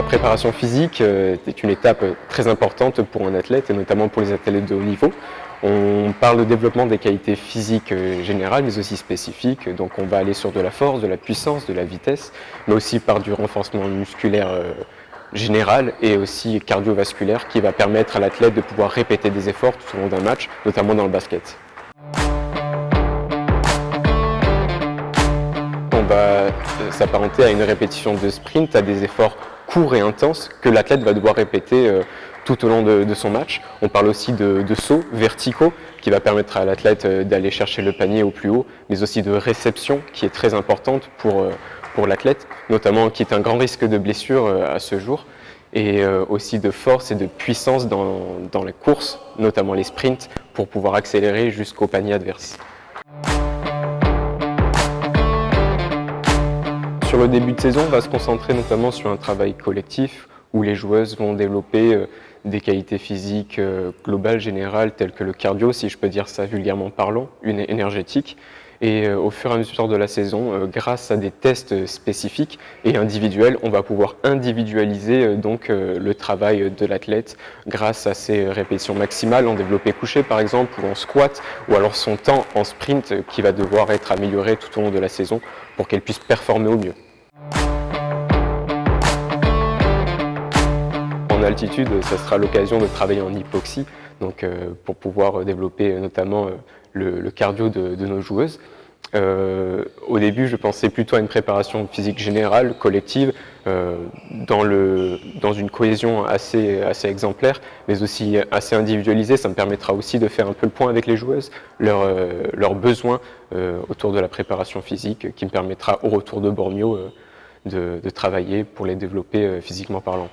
La préparation physique est une étape très importante pour un athlète et notamment pour les athlètes de haut niveau. On parle de développement des qualités physiques générales mais aussi spécifiques, donc on va aller sur de la force, de la puissance, de la vitesse, mais aussi par du renforcement musculaire général et aussi cardiovasculaire qui va permettre à l'athlète de pouvoir répéter des efforts tout au long d'un match, notamment dans le basket. On va s'apparenter à une répétition de sprint, à des efforts courts et intenses que l'athlète va devoir répéter tout au long de son match. On parle aussi de sauts verticaux qui va permettre à l'athlète d'aller chercher le panier au plus haut, mais aussi de réception qui est très importante pour l'athlète, notamment qui est un grand risque de blessure à ce jour, et aussi de force et de puissance dans les courses, notamment les sprints, pour pouvoir accélérer jusqu'au panier adverse. Sur le début de saison, on va se concentrer notamment sur un travail collectif où les joueuses vont développer des qualités physiques globales, générales, telles que le cardio, si je peux dire ça vulgairement parlant, une énergétique. Et au fur et à mesure de la saison, grâce à des tests spécifiques et individuels, on va pouvoir individualiser le travail de l'athlète grâce à ses répétitions maximales en développé couché par exemple, ou en squat, ou alors son temps en sprint qui va devoir être amélioré tout au long de la saison pour qu'elle puisse performer au mieux. En altitude, ça sera l'occasion de travailler en hypoxie, donc pour pouvoir développer notamment le cardio de nos joueuses. Au début, je pensais plutôt à une préparation physique générale, collective, dans une cohésion assez exemplaire, mais aussi assez individualisée. Ça me permettra aussi de faire un peu le point avec les joueuses, leurs besoins autour de la préparation physique, qui me permettra au retour de Bormio de travailler pour les développer physiquement parlant.